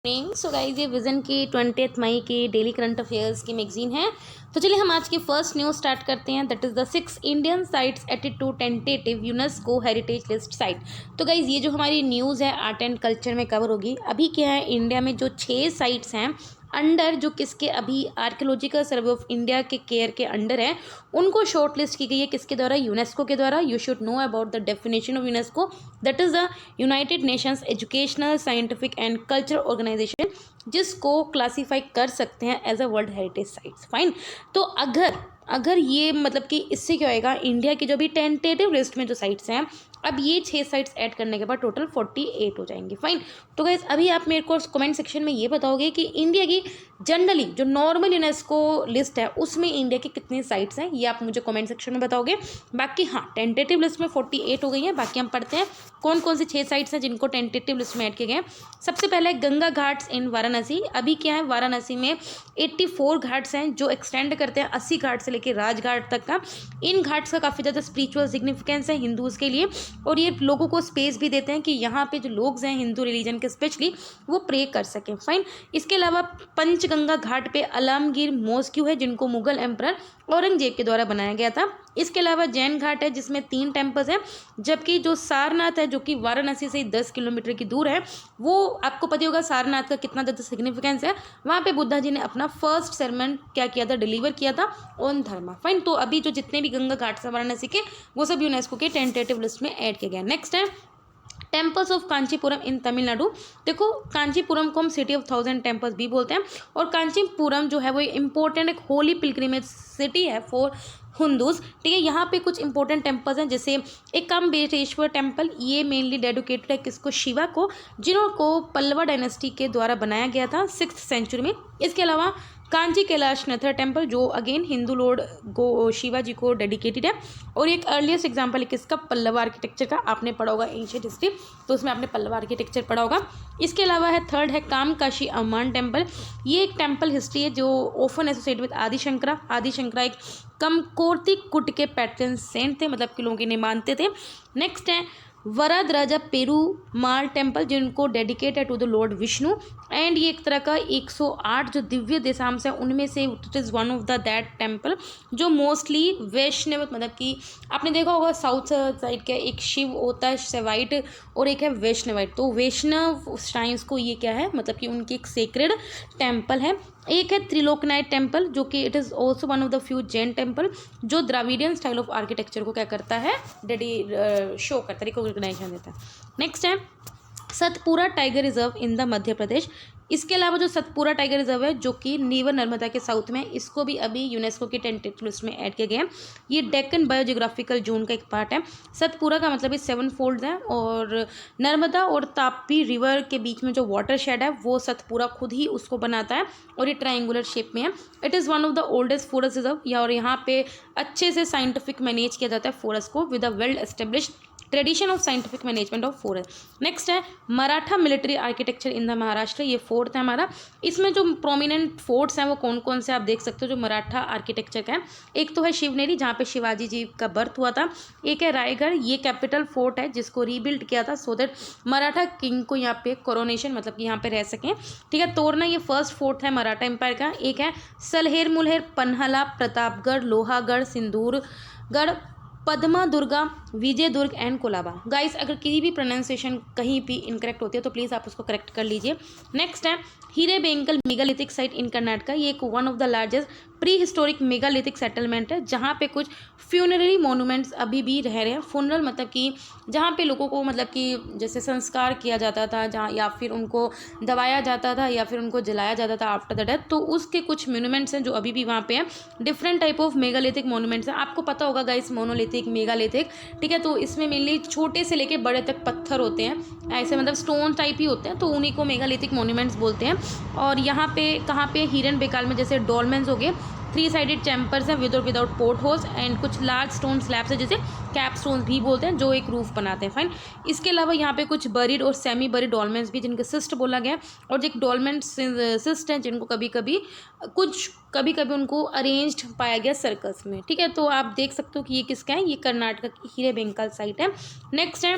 So guys ये vision की 20 मई की डेली करंट अफेयर्स की मैगजीन है। तो चलिए हम आज की फर्स्ट न्यूज़ स्टार्ट करते हैं। That is the 6 Indian sites added to tentative UNESCO heritage list site. तो गाइज ये जो हमारी न्यूज़ है आर्ट एंड कल्चर में कवर होगी। अभी क्या है, इंडिया में जो 6 साइट्स हैं अंडर जो किसके अभी आर्कियोलॉजिकल सर्वे ऑफ इंडिया के केयर के अंडर है, उनको शॉर्ट लिस्ट की गई है। किसके द्वारा? यूनेस्को के द्वारा। You should know about the definition of UNESCO. That is the United Nations educational scientific and culture organization, जिसको क्लासीफाई कर सकते हैं as a world heritage sites. Fine. तो अगर ये मतलब कि इससे क्या होएगा, इंडिया की जो भी टेंटेटिव लिस्ट में जो साइट्स हैं, अब ये 6 साइट्स ऐड करने के बाद टोटल 48 हो जाएंगी। फाइन। तो गाइज अभी आप मेरे को कमेंट सेक्शन में ये बताओगे कि इंडिया की जनरली जो नॉर्मल यूनेस्को लिस्ट है उसमें इंडिया की कितनी साइट्स हैं, ये आप मुझे कमेंट सेक्शन में बताओगे। बाकी हाँ, टेंटेटिव लिस्ट में 48 हो गई हैं। बाकी हम पढ़ते हैं कौन कौन सी 6 साइट्स हैं जिनको टेंटेटिव लिस्ट में ऐड किए गए हैं। सबसे पहले है गंगा घाट्स इन वाराणसी। अभी क्या है, वाराणसी में 84 घाट्स हैं जो एक्सटेंड करते हैं 80 घाट से लेकर राजघाट तक का। इन घाट्स का काफ़ी ज़्यादा स्पिरिचुअल सिग्निफिकेंस है हिंदूज़ के लिए, और ये लोगों को स्पेस भी देते हैं कि यहाँ पे जो लोग हैं हिंदू रिलीजन के स्पेशली, वो प्रे कर सकें। फाइन। इसके अलावा पंचगंगा घाट पे आलमगीर मॉस्क्यू है, जिनको मुगल एम्परर औरंगजेब के द्वारा बनाया गया था। इसके अलावा जैन घाट है जिसमें 3 टेम्पल्स हैं। जबकि जो सारनाथ है जो कि वाराणसी से 10 किलोमीटर की दूर है, वो आपको पता होगा सारनाथ का कितना ज़्यादा सिग्निफिकेंस है। वहाँ पे बुद्धा जी ने अपना फर्स्ट सरमन क्या किया था, डिलीवर किया था ऑन धर्मा। फाइन। तो अभी जो जितने भी गंगा घाट हैं वाराणसी के, वो सब यूनेस्को के टेंटेटिव लिस्ट में ऐड किया गया। नेक्स्ट है टेम्पल्स ऑफ कांचीपुरम इन तमिलनाडु। देखो, कांचीपुरम को हम सिटी ऑफ 1000 टेम्पल्स भी बोलते हैं, और कांचीपुरम जो है वो इम्पोर्टेंट एक होली पिलग्रिमेज सिटी है फॉर हिंदूज। ठीक है, यहाँ पे कुछ इंपॉर्टेंट टेम्पल्स हैं, जैसे एकम्बेश्वर टेम्पल। ये मेनली डेडिकेटेड है किसको? शिवा को, जिनको पल्लवा डायनेस्टी के द्वारा बनाया गया था 6th सेंचुरी में। इसके अलावा कांची कैलाशनाथ टेम्पल, जो अगेन हिंदू लॉर्ड शिवा जी को डेडिकेटेड है, और एक अर्लीस्ट एग्जाम्पल है किसका? पल्लवा आर्किटेक्चर का। आपने पढ़ा होगा एंशिएंट हिस्ट्री, तो उसमें आपने पल्लवा आर्किटेक्चर पढ़ा होगा। इसके अलावा है थर्ड है कामकाशी अम्मान टेम्पल। ये एक टेम्पल हिस्ट्री है जो ऑफन एसोसिएट विद आदिशंकरा। आदिशंकरा एक कमकोर्ती कुट के पैटर्न सेंट थे, मतलब कि लोग इन्हें मानते थे। नेक्स्ट है वरद राजा पेरूमाल टेम्पल, जिनको डेडिकेट है to the lord Vishnu, and ये एक तरह का 108 जो दिव्य देशांश है उनमें से it is one of the that temple, जो मोस्टली वैष्णव, मतलब कि आपने देखा होगा साउथ साइड का एक शिव होता है शैवाइट, और एक है वैष्णवाइट। तो वैष्णव श्राइन्स को ये क्या है, मतलब कि उनकी एक सेक्रेड टेम्पल है। एक है त्रिलोकनाथ टेम्पल, जो कि it is also one of the few Jain temple, जो द्राविडियन स्टाइल ऑफ आर्किटेक्चर को क्या करता है, शो करता है, रिकॉग्नाइजेशन देता है। नेक्स्ट है Satpura tiger reserve in the Madhya Pradesh. इसके अलावा जो सतपुरा टाइगर रिजर्व है, जो कि नीवर नर्मदा के साउथ में, इसको भी अभी यूनेस्को की टेंटेटिव लिस्ट में ऐड किया गया है। ये डेक्कन बायोजियोग्राफिकल जोन का एक पार्ट है। सतपुरा का मतलब ये 7 फोल्ड है, और नर्मदा और तापी रिवर के बीच में जो वाटर शेड है वो सतपुरा खुद ही उसको बनाता है, और ये ट्राइंगुलर शेप में है। It is one of the oldest forest reserve, और यहाँ पे अच्छे से साइंटिफिक मैनेज किया जाता है फॉरेस्ट को with a well established tradition of scientific management of forest. Next है Maratha military architecture in the Maharashtra. ये फोर्थ है हमारा। इसमें जो प्रोमिनेंट फोर्ट्स हैं वो कौन कौन से आप देख सकते हो जो मराठा आर्किटेक्चर का है। एक तो है शिवनेरी, जहाँ पे शिवाजी जी का बर्थ हुआ था। एक है रायगढ़, ये कैपिटल फोर्ट है जिसको रीबिल्ड किया था सो दैट मराठा किंग को यहाँ पे कोरोनेशन, मतलब कि यहाँ पे रह सकें। ठीक है, तोरना ये फर्स्ट फोर्ट है मराठा एम्पायर का। एक है सलहेर मुलहेर, पन्हाला, प्रतापगढ़, लोहागढ़, सिंदूरगढ़, पद्मा दुर्गा, विजय दुर्ग एंड कोलाबा। गाइस अगर किसी भी प्रोनाउंसिएशन कहीं भी इनकरेक्ट होती है तो प्लीज़ आप उसको करेक्ट कर लीजिए। नेक्स्ट है हीरेबेंकल मेगालिथिक साइट इन कर्नाटका। ये एक one of the largest pre historic megalithic settlement है, जहाँ पे कुछ फ्यूनररी मोनूमेंट्स अभी भी रह रहे हैं। फ्यूनरल मतलब कि जहाँ पे लोगों को मतलब कि जैसे संस्कार किया जाता था, जहाँ या फिर उनको दबाया जाता था या फिर उनको जलाया जाता था आफ्टर द डेथ, तो उसके कुछ मोनूमेंट्स हैं जो अभी भी वहाँ पे हैं। Different type of megalithic monuments हैं। आपको पता होगा गाइस मोनोलिथिक, मेगालिथिक। ठीक है, तो इसमें मेनली छोटे से लेके बड़े तक पत्थर होते हैं, ऐसे मतलब स्टोन टाइप ही होते हैं, तो उन्हीं को मेगालिथिक मोन्यूमेंट्स बोलते हैं। और यहाँ पे कहाँ पे हिरन बेकाल में जैसे डॉलमेंस हो गए, 3 साइडेड चैम्पर्स हैं विद और विदाउट पोर्ट होल्स, एंड कुछ लार्ज स्टोन स्लैब्स हैं जिसे कैप स्टोन भी बोलते हैं, जो एक रूफ बनाते हैं। फाइन। इसके अलावा यहाँ पे कुछ बरीड और सेमी बरीड डॉलमेंस भी, जिनके सिस्ट बोला गया है, और जो एक डॉलमेंट सिस्ट हैं जिनको कभी कभी उनको अरेंज्ड पाया गया सर्कस में। ठीक है, तो आप देख सकते हो कि ये किसका है, ये कर्नाटक की हीरेबेंकल साइट है। नेक्स्ट है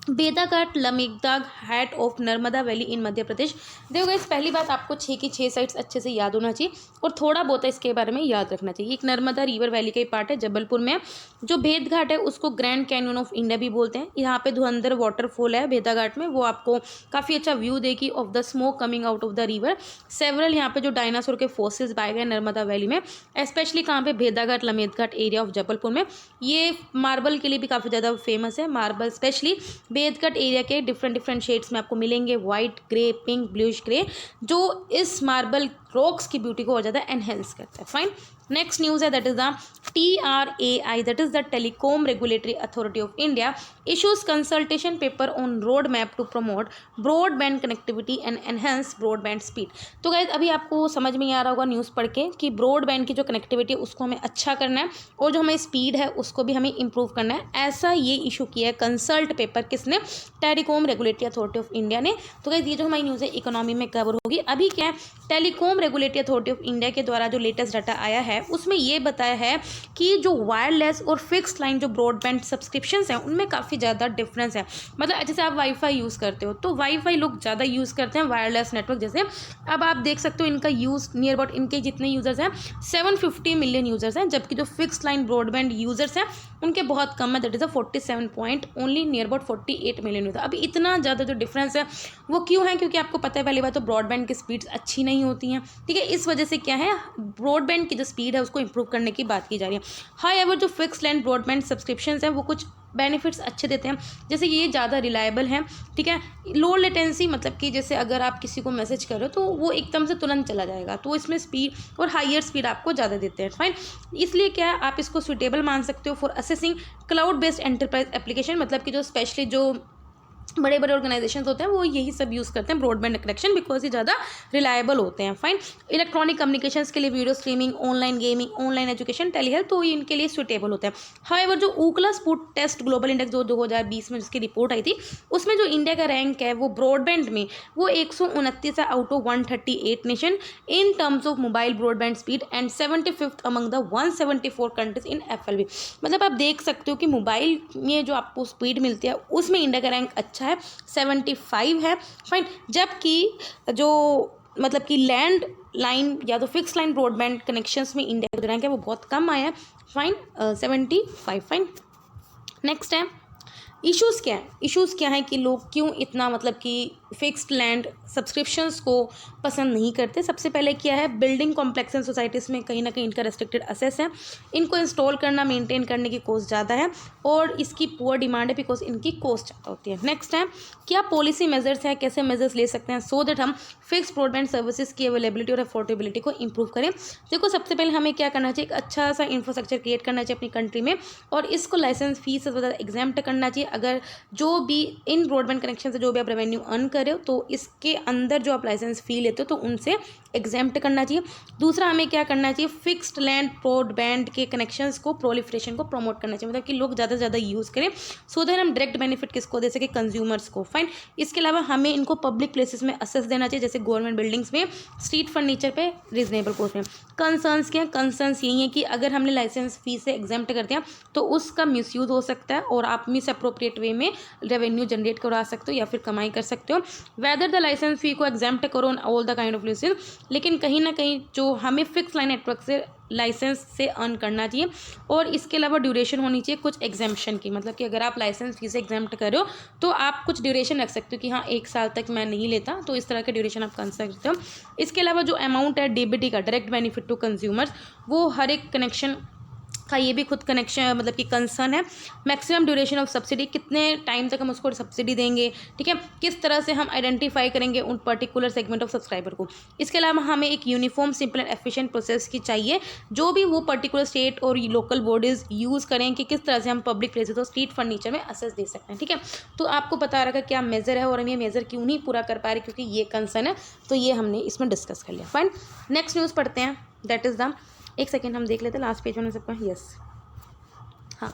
बेदाघाट लमेकदाग हैट of Narmada valley in Madhya Pradesh. देखो गाइस, पहली बात आपको 6 की 6 साइट्स अच्छे से याद होना चाहिए और थोड़ा बहुत इसके बारे में याद रखना चाहिए। एक नर्मदा रिवर वैली का ही पार्ट है, जबलपुर में। जो भेदघाट है उसको ग्रैंड कैन्यन ऑफ इंडिया भी बोलते हैं। यहाँ पे धुरंधर वाटरफॉल है भेदाघाट में, वो आपको काफ़ी अच्छा व्यू देगी of the smoke coming out of the river. Several यहाँ पे जो डायनासोर के फोसिल्स पाए गए नर्मदा वैली में, स्पेशली कहाँ पे, भेदाघाट लमेदघाट एरिया ऑफ जबलपुर में। ये मार्बल के लिए भी काफ़ी ज़्यादा फेमस है। मार्बल स्पेशली बेदकट एरिया के डिफरेंट शेड्स में आपको मिलेंगे, white, grey, pink, bluish grey, जो इस मार्बल रॉक्स की ब्यूटी को और ज़्यादा एनहेंस करता है। फाइन। नेक्स्ट न्यूज़ है, that is the TRAI, that is the telecom regulatory authority of India, issues consultation paper on road map to promote broadband connectivity and enhance broadband speed. तो guys, अभी आपको समझ में आ रहा होगा न्यूज़ पढ़ के कि ब्रॉडबैंड की जो कनेक्टिविटी है उसको हमें अच्छा करना है और जो हमें स्पीड है उसको भी हमें इंप्रूव करना है। ऐसा ये इशू किया है कंसल्ट पेपर, किसने, telecom regulatory authority of India ने। तो गाइस, ये जो हमारी न्यूज़ है इकोनॉमी में कवर होगी। अभी क्या है, telecom regulatory authority of India के द्वारा जो लेटेस्ट डाटा आया है उसमें ये बताया है कि जो वायरलेस और फिक्स्ड लाइन जो ब्रॉडबैंड सब्सक्रिप्शंस हैं उनमें काफ़ी ज़्यादा डिफरेंस है। मतलब जैसे आप वाईफाई यूज़ करते हो तो वाईफाई लोग ज़्यादा यूज़ करते हैं वायरलेस नेटवर्क जैसे। अब आप देख सकते हो इनका यूज़ नियर अबाउट, इनके जितने यूज़र्स हैं 750 मिलियन यूज़र्स हैं, जबकि जो फिक्स्ड लाइन ब्रॉडबैंड यूज़र्स हैं उनके बहुत कम है, that is 47 point only near about 48 million user. अभी इतना ज़्यादा जो डिफरेंस है वो क्यों है, क्योंकि आपको पता है पहली बात तो ब्रॉडबैंड की स्पीड्स अच्छी नहीं होती हैं, ठीक है। इस वजह से क्या है, ब्रॉडबैंड की जो स्पीड है उसको इंप्रूव करने की बात की जा रही है। हाउएवर जो फिक्स्ड लाइन ब्रॉडबैंड सब्सक्रिप्शंस हैं वो कुछ बेनिफिट्स अच्छे देते हैं, जैसे ये ज़्यादा रिलायबल है, ठीक है। लो लेटेंसी, मतलब कि जैसे अगर आप किसी को मैसेज करो तो वो एकदम से तुरंत चला जाएगा, तो इसमें स्पीड और हायर स्पीड आपको ज़्यादा देते हैं। फाइन। इसलिए क्या है, आप इसको सुटेबल मान सकते हो for assessing cloud based enterprise application, मतलब कि जो स्पेशली जो बड़े बड़े ऑर्गेनाइजेशन होते हैं वो यही सब यूज़ करते हैं ब्रॉडबैंड कनेक्शन, बिकॉज ये ज़्यादा रिलायबल होते हैं। फाइन। इलेक्ट्रॉनिक कम्युनिकेशंस के लिए, video streaming, online gaming, online education, telehealth, तो ये इनके लिए सूटेबल होते हैं। हाउएवर जो ऊकला स्पूट टेस्ट ग्लोबल इंडेक्स जो 2020 में जिसकी रिपोर्ट आई थी उसमें जो इंडिया का रैंक है वो ब्रॉडबैंड में वो 129 है out of 138 nation in terms of mobile broadband speed and 75th among the 174 countries in FLV। मतलब आप देख सकते हो कि मोबाइल में जो आपको स्पीड मिलती है उसमें इंडिया का रैंक अच्छा है, 75 है। फाइन। जबकि जो मतलब कि लैंड लाइन या तो फिक्स लाइन ब्रॉडबैंड कनेक्शंस में इंडिया का रैंक है वो बहुत कम आया है। फाइन, 75। फाइन। नेक्स्ट है, इश्यूज़ क्या है। इश्यूज़ क्या है कि लोग क्यों इतना मतलब कि फिक्स्ड लैंड सब्सक्रिप्शंस को पसंद नहीं करते। सबसे पहले क्या है, बिल्डिंग कॉम्प्लेक्स एंड सोसाइटीज़ में कहीं ना कहीं इनका रेस्ट्रिक्टेड असेस है, इनको इंस्टॉल करना मेंटेन करने की कॉस्ट ज़्यादा है और इसकी पुअर डिमांड है बिकॉज इनकी कॉस्ट ज़्यादा होती है। नेक्स्ट है, क्या पॉलिसी मेजर्स है, कैसे मेजर्स ले सकते हैं सो दैट हम फिक्स ब्रॉडबैंड सर्विसेज की अवेलेबिलिटी और अफोर्डेबिलिटी को इंप्रूव करें। देखो, सबसे पहले हमें क्या करना चाहिए, एक अच्छा सा इंफ्रास्ट्रक्चर क्रिएट करना चाहिए अपनी कंट्री में और इसको लाइसेंस फीस से ज़्यादा एग्जाम्प्ट करना चाहिए। अगर जो भी इन ब्रॉडबैंड कनेक्शन से जो भी आप रेवेन्यू अर्न कर रहे हो तो इसके अंदर जो आप लाइसेंस फी लेते हो तो उनसे एग्जाम्प्ट करना चाहिए। दूसरा, हमें क्या करना चाहिए, फिक्स्ड लैंड ब्रॉडबैंड के कनेक्शंस को प्रोलिफरेशन को प्रमोट करना चाहिए, मतलब कि लोग ज़्यादा से ज़्यादा यूज़ करें सो दैट हम डायरेक्ट बेनिफिट किसको दे सके, कंज्यूमर्स को। फाइन। इसके अलावा हमें इनको पब्लिक प्लेसेस में असेस देना चाहिए, जैसे गवर्नमेंट बिल्डिंग्स में, स्ट्रीट फर्नीचर पे रीजनेबल कॉस्ट में। कंसर्न्स क्या, कंसर्न्स यही है कि अगर हमने लाइसेंस फी से एग्जाम्प्ट कर दिया तो उसका मिसयूज़ हो सकता है और आप मिस अप्रोप्रिएट वे में रेवेन्यू जनरेट करा सकते हो या फिर कमाई कर सकते हो। वेदर द लाइसेंस फी को एग्जाम्प्ट करो on all the kind of usage, लेकिन कहीं ना कहीं जो हमें फिक्स लाइन नेटवर्क से लाइसेंस से अर्न करना चाहिए और इसके अलावा ड्यूरेशन होनी चाहिए कुछ एग्जाम्पशन की, मतलब कि अगर आप लाइसेंस फी से एग्जाम्प्ट कर रहे हो तो आप कुछ ड्यूरेशन रख सकते हो कि हाँ 1 साल तक मैं नहीं लेता, तो इस तरह के ड्यूरेशन आप कर सकते हो। इसके अलावा जो अमाउंट है DBT का, डायरेक्ट बेनिफिट टू कंज्यूमर्स, वो हर एक कनेक्शन का ये भी खुद कनेक्शन मतलब कि कंसर्न है। मैक्सिमम ड्यूरेशन ऑफ सब्सिडी, कितने टाइम तक हम उसको सब्सिडी देंगे, ठीक है, किस तरह से हम आइडेंटिफाई करेंगे उन पर्टिकुलर सेगमेंट ऑफ सब्सक्राइबर को। इसके अलावा हमें एक uniform simple and efficient process की चाहिए जो भी वो पर्टिकुलर स्टेट और लोकल बॉडीज़ यूज़ करें कि किस तरह से हम पब्लिक प्लेसेस और स्ट्रीट फर्नीचर में असेस दे सकते हैं, ठीक है। तो आपको पता रहा क्या मेजर है और हम ये मेजर क्यों नहीं पूरा कर पा रहे, क्योंकि ये कंसर्न है, तो ये हमने इसमें डिस्कस कर लिया। फाइन। नेक्स्ट न्यूज़ पढ़ते हैं, दैट इज़ द, एक सेकेंड हम देख लेते हैं लास्ट पेज में सबका। यस, हाँ,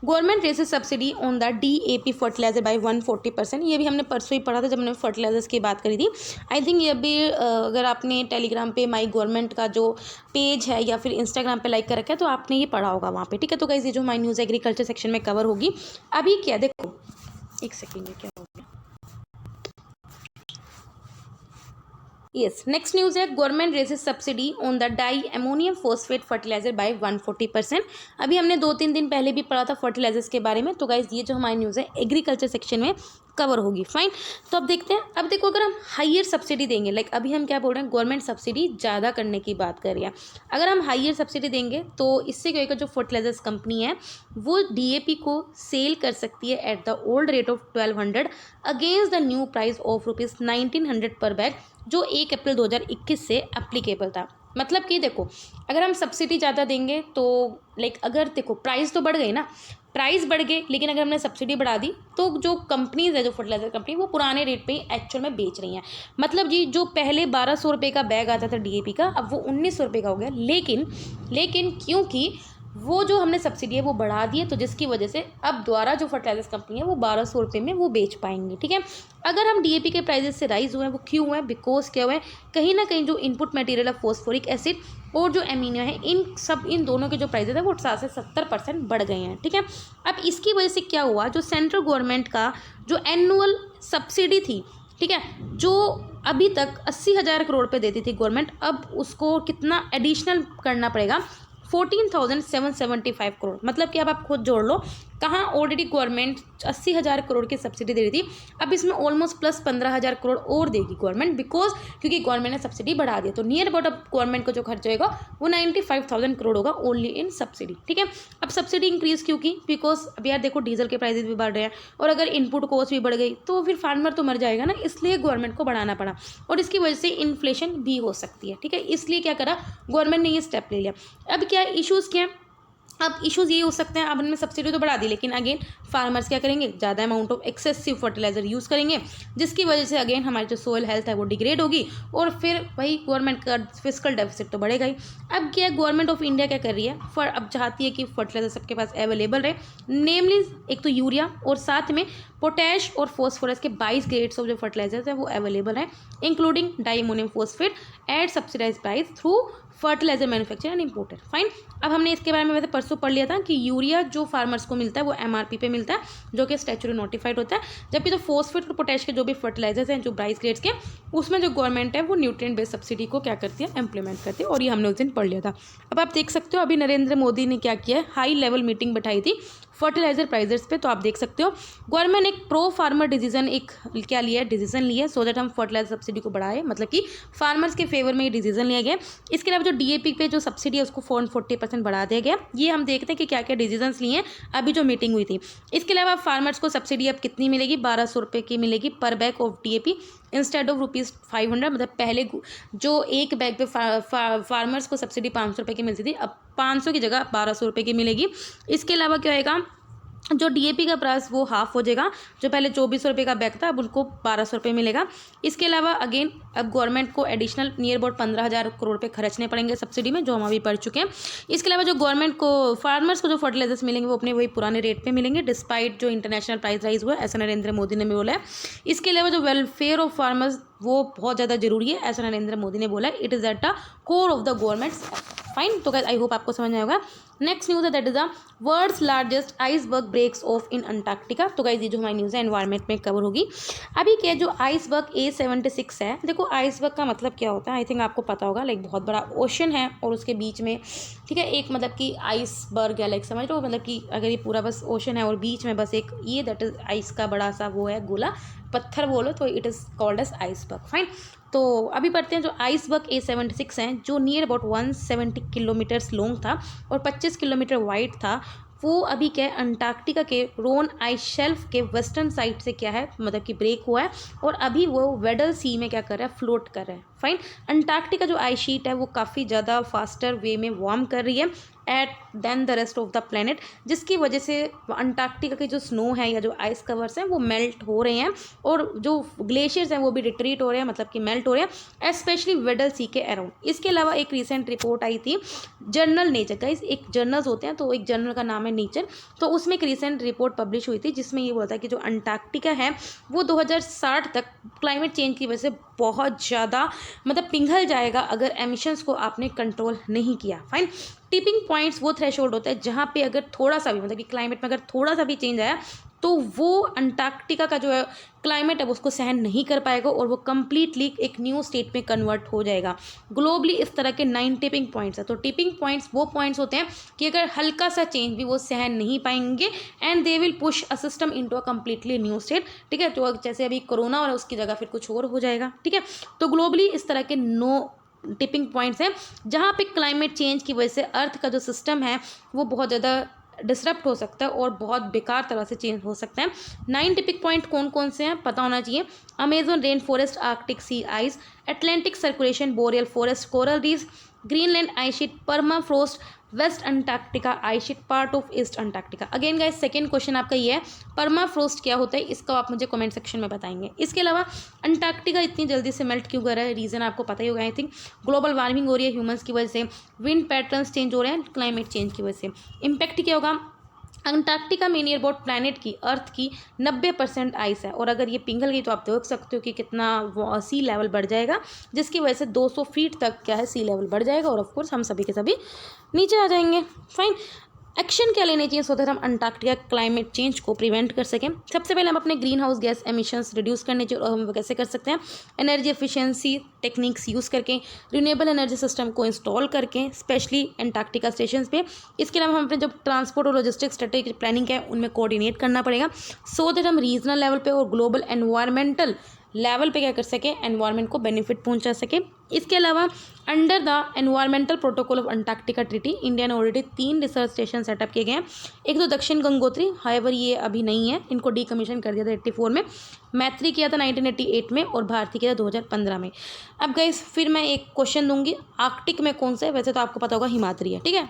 government raises subsidy on the DAP fertilizer by 140%। ये भी हमने परसों ही पढ़ा था जब हमने फर्टिलाइजर्स की बात करी थी। आई थिंक ये भी अगर आपने टेलीग्राम पे माई गवर्नमेंट का जो पेज है या फिर इंस्टाग्राम पे लाइक कर रखा है तो आपने ये पढ़ा होगा वहाँ पे, ठीक है। तो गाइस, ये जो हमारी न्यूज़ एग्रीकल्चर सेक्शन में कवर होगी। अभी क्या देखो, एक सेकेंड, क्या हो गया। यस, नेक्स्ट न्यूज़ है, government raises subsidy on the di ammonium phosphate fertilizer by 140%। अभी हमने 2-3 दिन पहले भी पढ़ा था फर्टिलाइजर्स के बारे में। तो गाइज ये जो हमारी न्यूज़ है एग्रीकल्चर सेक्शन में कवर होगी। फाइन, तो अब देखते हैं। अब देखो, अगर हम हाइयर सब्सिडी देंगे, लाइक अभी हम क्या बोल रहे हैं, गवर्नमेंट सब्सिडी ज़्यादा करने की बात कर रही है। अगर हम हाइयर सब्सिडी देंगे तो इससे क्या होगा, जो फर्टिलाइजर्स कंपनी है वो डीएपी को सेल कर सकती है at the old rate of 1200 against the new price of ₹1900 पर बैग, जो 1 अप्रैल 2021 से एप्लीकेबल था। मतलब कि देखो, अगर हम सब्सिडी ज़्यादा देंगे तो लाइक अगर देखो प्राइस तो बढ़ गई ना, प्राइस बढ़ गए, लेकिन अगर हमने सब्सिडी बढ़ा दी तो जो कंपनीज है, जो फर्टिलाइजर कंपनी, वो पुराने रेट पे ही एक्चुअल में बेच रही हैं। मतलब जी, जो पहले 1200 रुपये का बैग आता था डीएपी का, अब वो 1900 रुपये का हो गया। लेकिन क्योंकि वो जो हमने सब्सिडी है वो बढ़ा दी है, तो जिसकी वजह से अब द्वारा जो फर्टिलाइजर्स कंपनी है वो 1200 रुपये में वो बेच पाएंगे। ठीक है, अगर हम डीएपी के प्राइजेस से राइज हुए हैं, वो क्यों हुए हैं, बिकॉज क्या हुआ है, कहीं ना कहीं जो इनपुट मटेरियल है फॉस्फोरिक एसिड और जो एमिनो है, इन दोनों के जो प्राइजेस है वो 60 से 70% बढ़ गए हैं। ठीक है, अब इसकी वजह से क्या हुआ, जो सेंट्रल गवर्नमेंट का जो एनुअल सब्सिडी थी, ठीक है, जो अभी तक 80,000 करोड़ पे देती थी गवर्नमेंट, अब उसको कितना एडिशनल करना पड़ेगा, 14,775 करोड़। मतलब कि अब आप खुद जोड़ लो, कहाँ ऑलरेडी गवर्नमेंट 80,000 करोड़ की सब्सिडी दे रही थी, अब इसमें ऑलमोस्ट प्लस 15,000 करोड़ और देगी गवर्नमेंट, बिकॉज क्योंकि गवर्नमेंट ने सब्सिडी बढ़ा दी। तो नियर अबाउट अब गवर्नमेंट को जो खर्च होगा वो 95,000 करोड़ होगा ओनली इन सब्सिडी। ठीक है, अब सब्सिडी इंक्रीज क्यों की, बिकॉज अब यार देखो डीजल के प्राइसेस भी बढ़ रहे हैं, और अगर इनपुट कॉस्ट भी बढ़ गई तो फिर फार्मर तो मर जाएगा ना, इसलिए गवर्नमेंट को बढ़ाना पड़ा, और इसकी वजह से इन्फ्लेशन भी हो सकती है। ठीक है, इसलिए क्या करा गवर्नमेंट ने ये स्टेप ले लिया। अब क्या इशूज़ क्या है, अब इश्यूज़ ये हो सकते हैं, अब हमने सब्सिडी तो बढ़ा दी, लेकिन अगेन फार्मर्स क्या करेंगे, ज़्यादा amount of excessive fertilizer use करेंगे, जिसकी वजह से अगेन हमारी जो सोयल हेल्थ है वो डिग्रेड होगी, और फिर वही गवर्नमेंट का फिस्कल डेफिसिट तो बढ़ेगा ही। अब क्या गवर्नमेंट ऑफ इंडिया क्या कर रही है, अब चाहती है कि फर्टिलाइजर सबके पास अवेलेबल रहे, नेमली एक तो यूरिया और साथ में पोटैश और फॉस्फोरस के 22 ग्रेड्स ऑफ जो फर्टिलाइजर्स है वो अवेलेबल है, including di ammonium phosphate at subsidize price through fertilizer manufacture and importer. Fine, अब हमने इसके बारे में वैसे परसों पढ़ लिया था कि यूरिया जो फार्मर्स को मिलता है वो एमआरपी पे मिलता है, जो कि स्टैट्यूटरी नोटिफाइड होता है, जबकि जो फॉस्फेट और पोटैश के जो भी फर्टिलाइजर्स हैं जो 22 ग्रेड्स के, उसमें जो गवर्नमेंट है वो न्यूट्रिएंट बेस्ड सब्सिडी को क्या करती है, इंप्लीमेंट करती है, और ये हमने उस दिन पढ़ लिया था। अब आप देख सकते हो अभी नरेंद्र मोदी ने क्या किया है, हाई लेवल मीटिंग बैठाई थी फर्टिलाइजर प्राइजेस पे। तो आप देख सकते हो गवर्नमेंट एक प्रो फार्मर डिसीजन एक क्या लिया है, डिसीजन लिया है, सो दैट हम फर्टिलाइजर सब्सिडी को बढ़ाएं, मतलब कि फार्मर्स के फेवर में ये डिसीजन लिया गया। इसके अलावा जो डीएपी पे जो सब्सिडी है उसको 40% बढ़ा दिया गया। ये हम देखते हैं कि क्या क्या डिसीजंस लिए हैं अभी जो मीटिंग हुई थी। इसके अलावा फार्मर्स को सब्सिडी अब कितनी मिलेगी, 1200 रुपये की मिलेगी पर bag of DAP instead of ₹500। मतलब पहले जो एक बैग पे फार्मर्स को सब्सिडी 500 रुपये की मिलती थी, अब 500 की जगह 1200 रुपये की मिलेगी। इसके अलावा क्या होएगा, जो डीएपी का प्राइस वो हाफ हो जाएगा, जो पहले 2400 रुपये का बैग था अब उनको 1200 रुपये मिलेगा। इसके अलावा अगेन अब गवर्नमेंट को एडिशनल नियर अबाउट 15,000 करोड़ रुपये खर्चने पड़ेंगे सब्सिडी में, जो हम अभी पढ़ चुके हैं। इसके अलावा जो गवर्नमेंट को फार्मर्स को जो फर्टिलाइजर्स मिलेंगे वो अपने वही पुराने रेट पे मिलेंगे, डिस्पाइट जो इंटरनेशनल प्राइस राइज हुआ है, ऐसा नरेंद्र मोदी ने भी बोला है। इसके अलावा जो वेलफेयर ऑफ फार्मर्स वो बहुत ज़्यादा जरूरी है, ऐसा नरेंद्र मोदी ने बोला है। It is at the core of the government. Fine, तो गाइस आई होप आपको समझ में आएगा। नेक्स्ट न्यूज़ है that is the world's largest iceberg breaks off in Antarctica. तो गाइस ये जो हमारी न्यूज़ है एनवायरनमेंट में कवर होगी। अभी क्या जो आइसबर्ग A76 है, देखो आइसबर्ग का मतलब क्या होता है, आई थिंक आपको पता होगा, लाइक बहुत बड़ा ओशन है और उसके बीच में ठीक है एक मतलब कि आइसबर्ग है, लाइक समझ लो, मतलब कि अगर ये पूरा बस ओशन है और बीच में बस एक ये दैट इज आइस का बड़ा सा वो है गोला पत्थर बोलो, तो it is called as iceberg. Fine, तो अभी पढ़ते हैं जो आइसबर्ग A76 हैं, जो नियर अबाउट 170 किलोमीटर्स लॉन्ग था और 25 किलोमीटर वाइड था, वो अभी क्या है अंटार्कटिका के रोन आइस शेल्फ के वेस्टर्न साइड से क्या है मतलब कि ब्रेक हुआ है, और अभी वो वेडल सी में क्या कर रहा है, फ्लोट कर रहा है। फाइन, अंटार्कटिका जो आइस शीट है वो काफ़ी ज़्यादा फास्टर वे में वार्म कर रही है at than the rest of the planet, जिसकी वजह से अंटार्कटिका के जो स्नो है या जो आइस कवर्स हैं वो मेल्ट हो रहे हैं, और जो ग्लेशियर्स हैं वो भी रिट्रीट हो रहे हैं, मतलब कि मेल्ट हो रहे हैं, स्पेशली वेडल सी के अराउंड। इसके अलावा एक रिसेंट रिपोर्ट आई थी जर्नल नेचर का, एक जर्नल्स होते हैं, तो एक जर्नल का नाम है नेचर, तो उसमें एक रिसेंट रिपोर्ट पब्लिश हुई थी जिसमें ये बोलता है कि जो अंटार्कटिका है वो 2060 तक क्लाइमेट चेंज की वजह से बहुत ज़्यादा मतलब पिघल जाएगा अगर एमिशंस को आपने कंट्रोल नहीं किया। फाइन, टिपिंग पॉइंट्स वो थ्रेशोल्ड होता है जहाँ पे अगर थोड़ा सा भी मतलब कि क्लाइमेट में अगर थोड़ा सा भी चेंज आया तो वो अंटार्कटिका का जो है क्लाइमेट है उसको सहन नहीं कर पाएगा और वो कम्प्लीटली एक न्यू स्टेट में कन्वर्ट हो जाएगा। ग्लोबली इस तरह के 9 टिपिंग पॉइंट्स है। तो टिपिंग पॉइंट्स वो पॉइंट्स होते हैं कि अगर हल्का सा चेंज भी वो सहन नहीं पाएंगे and they will push a system into a completely new state. ठीक है, तो जैसे अभी कोरोना और उसकी जगह फिर कुछ और हो जाएगा। ठीक है, तो ग्लोबली इस तरह के 9 टिपिंग पॉइंट्स हैं जहाँ पे क्लाइमेट चेंज की वजह से अर्थ का जो सिस्टम है वो बहुत ज़्यादा डिसरप्ट हो सकता है और बहुत बेकार तरह से चेंज हो सकता है। 9 टिपिक पॉइंट कौन कौन से हैं पता होना चाहिए। Amazon rain forest, Arctic sea ice, Atlantic circulation, boreal forest, coral reef, Greenland ice sheet, permafrost, west Antarctica ice sheet, part of east Antarctica. Again guys second question आपका ये है परमाफ्रोस्ट क्या होता है, इसका आप मुझे कमेंट सेक्शन में बताएंगे। इसके अलावा अंटार्कटिका इतनी जल्दी से मेल्ट क्यों कर रहा है, रीज़न आपको पता ही होगा। आई थिंक ग्लोबल वार्मिंग हो रही है ह्यूमंस की वजह से, विंड पैटर्न्स चेंज हो रहे हैं क्लाइमेट चेंज की वजह से। इम्पैक्ट क्या होगा, अंटार्कटिका में नियर अबाउट प्लैनेट की अर्थ की 90% आइस है और अगर ये पिघल गई तो आप देख सकते हो कि कितना सी लेवल बढ़ जाएगा, जिसकी वजह से 200 फीट तक क्या है सी लेवल बढ़ जाएगा और ऑफकोर्स हम सभी के सभी नीचे आ जाएंगे। फाइन, एक्शन क्या लेने चाहिए सो दैट हम अंटार्कटिका क्लाइमेट चेंज को प्रिवेंट कर सकें। सबसे पहले हम अपने green house gas emissions reduce करने चाहिए और हम वो कैसे कर सकते हैं, एनर्जी एफिशिएंसी टेक्निक्स यूज़ करके, रिन्यूएबल एनर्जी सिस्टम को इंस्टॉल करके, स्पेशली अंटार्कटिका स्टेशन पे। इसके अलावा हम अपने जब ट्रांसपोर्ट और लॉजिस्टिक्स स्ट्रेटेजिक प्लानिंग है उनमें कोऑर्डिनेट करना पड़ेगा सो दैट हम रीजनल लेवल पे और ग्लोबल एनवायरमेंटल लेवल पे क्या कर सके, एनवायरनमेंट को बेनिफिट पहुंचा सके। इसके अलावा under the environmental protocol of Antarctica treaty India ने ऑलरेडी 3 रिसर्च स्टेशन सेटअप किए गए हैं। एक तो दक्षिण गंगोत्री, हाइवर ये अभी नहीं है, इनको डीकमीशन कर दिया था 84 में, मैत्री किया था 1988 में और भारती किया था 2015 में। अब गाइस फिर मैं एक क्वेश्चन दूंगी, आर्कटिक में कौन सा है, वैसे तो आपको पता होगा हिमाद्री है। ठीक है,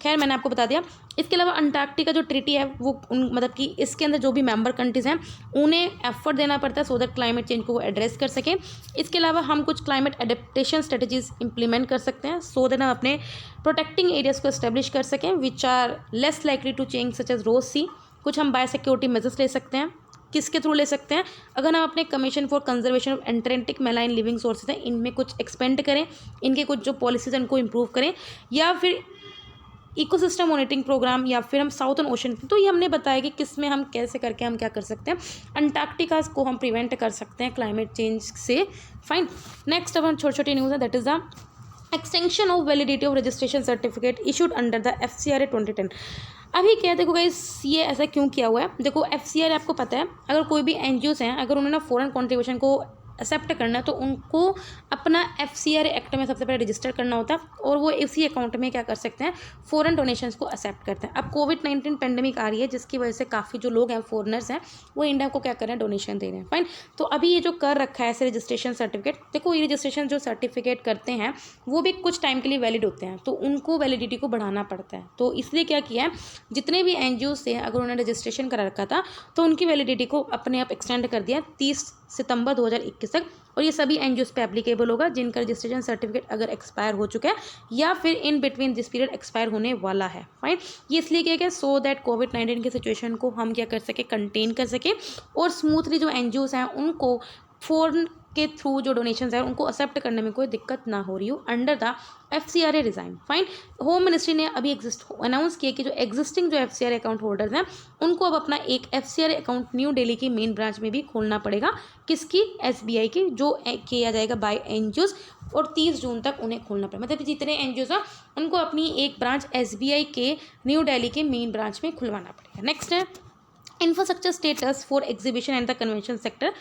खैर मैंने आपको बता दिया। इसके अलावा अंटार्कटिका जो ट्रीटी है वो मतलब कि इसके अंदर जो भी मेंबर कंट्रीज़ हैं उन्हें एफर्ट देना पड़ता है सो दैट क्लाइमेट चेंज को वो एड्रेस कर सकें। इसके अलावा हम कुछ क्लाइमेट एडेप्टेशन स्ट्रेटजीज इंप्लीमेंट कर सकते हैं सो दैट हम अपने प्रोटेक्टिंग एरियाज़ को एस्टेब्लिश कर सकें which are less likely to change such as Ross Sea. कुछ हम बायो सिक्योरिटी मेजर्स ले सकते हैं, किसके थ्रू ले सकते हैं, अगर हम अपने commission for conservation of Antarctic marine living sources हैं इनमें कुछ एक्सपेंड करें, इनके कुछ जो पॉलिसीज हैं उनको इम्प्रूव करें, या फिर इकोसिस्टम मॉनिटरिंग प्रोग्राम, या फिर हम साउथर्न ओशन। तो ये हमने बताया कि किस में हम कैसे करके हम क्या कर सकते हैं, अंटार्कटिका को हम प्रिवेंट कर सकते हैं क्लाइमेट चेंज से। फाइन, नेक्स्ट अब हम छोटी छोटी न्यूज़ है that is the extension of validity of registration certificate issued under the FCRA 2010। अभी क्या है, देखो गाइस ये ऐसा क्यों किया हुआ है, देखो FCRA आपको पता है अगर कोई भी NGOs हैं अगर उन्होंने फॉरेन कॉन्ट्रीब्यूशन को एक्सेप्ट करना है तो उनको अपना FCRA एक्ट में सबसे पहले रजिस्टर करना होता है और वो इसी अकाउंट में क्या कर सकते हैं, फॉरेन डोनेशंस को एक्सेप्ट करते हैं। अब कोविड-19 पेंडेमिक आ रही है जिसकी वजह से काफ़ी जो लोग हैं फॉरेनर्स हैं वो इंडिया को क्या कर रहे हैं, डोनेशन दे रहे हैं। फाइन, तो अभी ये जो कर रखा है ऐसे रजिस्ट्रेशन सर्टिफिकेट, देखो ये रजिस्ट्रेशन जो सर्टिफिकेट करते हैं वो भी कुछ टाइम के लिए वैलिड होते हैं तो उनको वैलिडिटी को बढ़ाना पड़ता है। तो इसलिए क्या किया है, जितने भी NGOs थे अगर उन्होंने रजिस्ट्रेशन करा रखा था तो उनकी वैलिडिटी को अपने आप एक्सटेंड कर दिया 30 सितंबर 2021 तक, और ये सभी NGOs पे एप्लीकेबल होगा जिनका रजिस्ट्रेशन सर्टिफिकेट अगर एक्सपायर हो चुका है या फिर in between this period expire होने वाला है। फाइन, ये इसलिए किया गया सो दैट कोविड-19 की सिचुएशन को हम क्या कर सके, कंटेन कर सके और स्मूथली जो NGOs हैं उनको फॉरेन के थ्रू जो डोनेशंस है उनको एक्सेप्ट करने में कोई दिक्कत ना हो रही हो under the FCRA resign. Fine, home ministry ने अभी अनाउंस किया कि जो एग्जिस्टिंग जो FCRA अकाउंट होल्डर्स हैं उनको अब अपना एक FCRA अकाउंट न्यू दिल्ली की मेन ब्रांच में भी खोलना पड़ेगा, किसकी, SBI की, जो किया जाएगा बाय NGOs और 30 जून तक उन्हें खोलना पड़ेगा। मतलब जितने NGOs हैं उनको अपनी एक ब्रांच SBI के न्यू दिल्ली के मेन ब्रांच में खुलवाना पड़ेगा। नेक्स्ट है infrastructure status for exhibition and the convention sector.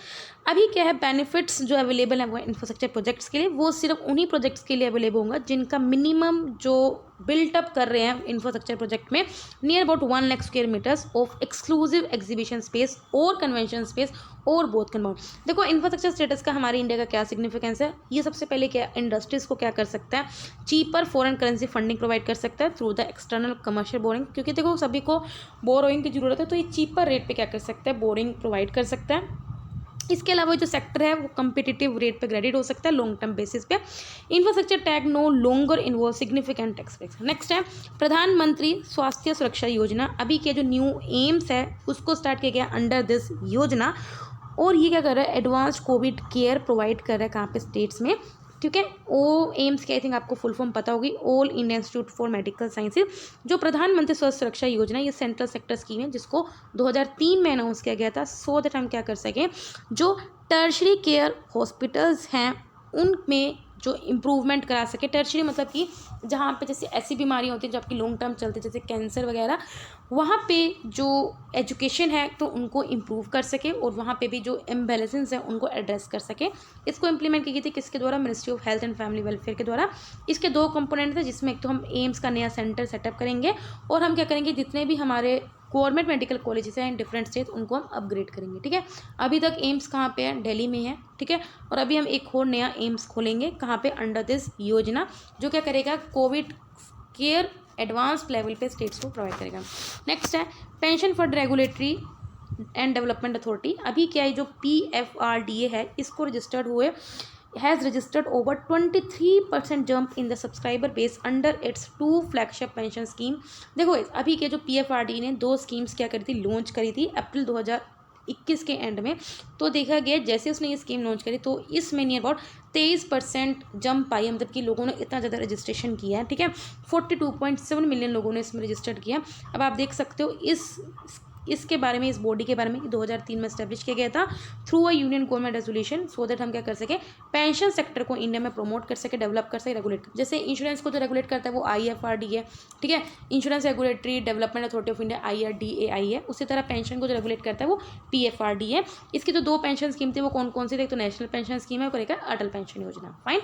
अभी क्या है, बेनिफिट्स जो अवेलेबल है वो इंफ्रास्ट्रक्चर प्रोजेक्ट्स के लिए वो सिर्फ उन्हीं प्रोजेक्ट्स के लिए अवेलेबल होगा जिनका मिनिमम जो बिल्टअप कर रहे हैं इंफ्रास्ट्रक्चर प्रोजेक्ट में near about 1 lakh square meters of exclusive exhibition space और कन्वेंशन स्पेस और बोथ कंबाउंड। देखो इंफ्रास्ट्रक्चर स्टेटस का हमारे इंडिया का क्या सिग्निफिकेंस है, ये सबसे पहले क्या इंडस्ट्रीज़ को क्या कर सकता है, cheaper foreign currency funding provide कर सकता है through the external commercial boring, क्योंकि देखो सभी को बोरोइंग की जरूरत है तो ये चीपर रेट पे क्या कर सकता है, बोरिंग प्रोवाइड कर सकता है। इसके अलावा जो सेक्टर है वो कम्पिटिटिव रेट पे ग्रेडेड हो सकता है लॉन्ग टर्म बेसिस पे। Infrastructure tag no longer involve significant tax. Next है प्रधानमंत्री स्वास्थ्य सुरक्षा योजना। अभी के जो न्यू एम्स है उसको स्टार्ट किया गया अंडर दिस योजना और ये क्या कर रहा है, एडवांस कोविड केयर प्रोवाइड कर रहा है कहाँ पे, स्टेट्स में ठीक है। ओ एम्स की आई थिंक आपको फुल फॉर्म पता होगी, all India institute for medical sciences, जो प्रधानमंत्री स्वास्थ्य सुरक्षा योजना, ये सेंट्रल सेक्टर स्कीम है जिसको 2003 में अनाउंस किया गया था, सो दैट हम क्या कर सकें, जो टर्शरी केयर हॉस्पिटल्स हैं उनमें जो इम्प्रूवमेंट करा सके। टर्शरी मतलब कि जहाँ पे जैसे ऐसी बीमारियाँ होती हैं जो आपकी लॉन्ग टर्म चलती है, जैसे कैंसर वगैरह, वहाँ पे जो एजुकेशन है तो उनको इम्प्रूव कर सके और वहाँ पे भी जो इम्बैलेंसेस हैं उनको एड्रेस कर सके। इसको इम्प्लीमेंट की गई थी किसके द्वारा, ministry of health and family welfare के द्वारा। इसके दो कंपोनेंट थे, जिसमें एक तो हम एम्स का नया सेंटर सेटअप करेंगे और हम क्या करेंगे, जितने भी हमारे गवर्नमेंट मेडिकल कॉलेजेस हैं इन डिफरेंट स्टेट उनको हम अपग्रेड करेंगे। ठीक है, अभी तक एम्स कहाँ पे है, दिल्ली में है। ठीक है, और अभी हम एक और नया एम्स खोलेंगे कहाँ पे, अंडर दिस योजना, जो क्या करेगा, कोविड केयर एडवांस लेवल पे स्टेट्स को प्रोवाइड करेगा। नेक्स्ट है pension fund regulatory and development authority. अभी क्या है, जो PFRDA है इसको रजिस्टर्ड हुए has registered over 23% jump in the subscriber base under its 2 flagship pension scheme। देखो अभी के जो PFRDA ने 2 स्कीम्स क्या करी थी, लॉन्च करी थी अप्रैल 2021 के एंड में। तो देखा गया जैसे उसने ये स्कीम लॉन्च करी तो इसमें नियर अबाउट 23% जंप आई है, मतलब कि लोगों ने इतना ज़्यादा रजिस्ट्रेशन किया है। ठीक है, 42.7 मिलियन लोगों ने इसमें रजिस्टर्ड किया। अब आप देख सकते हो इसके बारे में, इस बॉडी के बारे में 2003 में स्टैब्लिश किया गया था through a union government resolution, so that हम क्या कर सके, पेंशन सेक्टर को इंडिया में प्रमोट कर सके, डेवलप कर सके, रेगुलेट। जैसे इंश्योरेंस को जो रेगुलेट करता है वो IFRD है। ठीक है, insurance regulatory development authority of India IRDAI है। उसी तरह पेंशन को जो रेगुलेट करता है वो PFRD है। इसकी जो 2 पेंशन स्कीम थी वो कौन कौन सी थी, तो नेशनल पेंशन स्कीम है और एक अटल पेंशन योजना। फाइन,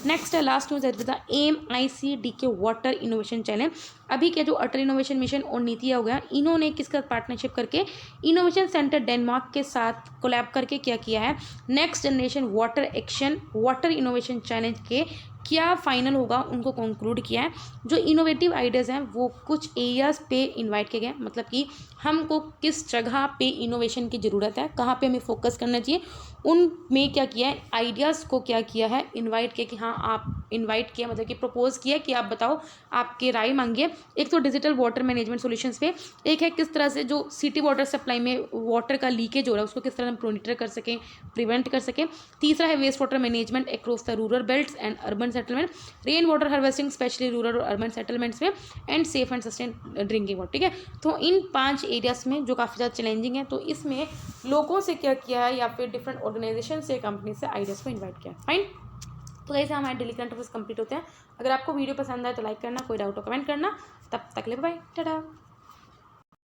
नेक्स्ट है लास्ट न्यूज है AMICD के वाटर इनोवेशन चैलेंज। अभी के जो अटल इनोवेशन मिशन और नीति हो गया, इन्होंने किसका पार्टनरशिप करके इनोवेशन सेंटर डेनमार्क के साथ कोलैब करके क्या किया है, next generation water action water innovation challenge के क्या फाइनल होगा उनको कंक्लूड किया है। जो इनोवेटिव आइडियाज़ हैं वो कुछ एरियाज़ पे इनवाइट किए गए, मतलब कि हमको किस जगह पे इनोवेशन की ज़रूरत है, कहाँ पे हमें फोकस करना चाहिए, उनमें क्या किया है, आइडियाज़ को क्या किया है, इनवाइट किया कि हाँ आप इनवाइट किया, मतलब कि प्रपोज किया कि आप बताओ, आपके राय मांगिए। एक तो डिजिटल वाटर मैनेजमेंट सॉल्यूशंस पे, एक है किस तरह से जो सिटी वाटर सप्लाई में वाटर का लीकेज हो रहा है उसको किस तरह हम मॉनिटर कर सकें, प्रिवेंट कर सकें। तीसरा है waste water management across the rural belts and urban settlement, rain water harvesting specially rural और अर्बन सेटलमेंट्स में, and safe and sustain drinking water. ठीक है, तो इन 5 एरियाज़ में जो काफ़ी ज़्यादा चैलेंजिंग है, तो इसमें लोगों से क्या किया है या फिर डिफरेंट ऑर्गेनाइजेशन से, कंपनी से आइडियाज़ को इन्वाइट किया। फाइन, तो ऐसे हमारे डेली करंट अफेयर्स कंप्लीट होते हैं। अगर आपको वीडियो पसंद आए तो लाइक करना, कोई डाउट हो कमेंट करना। तब तक ले बाय, टाटा।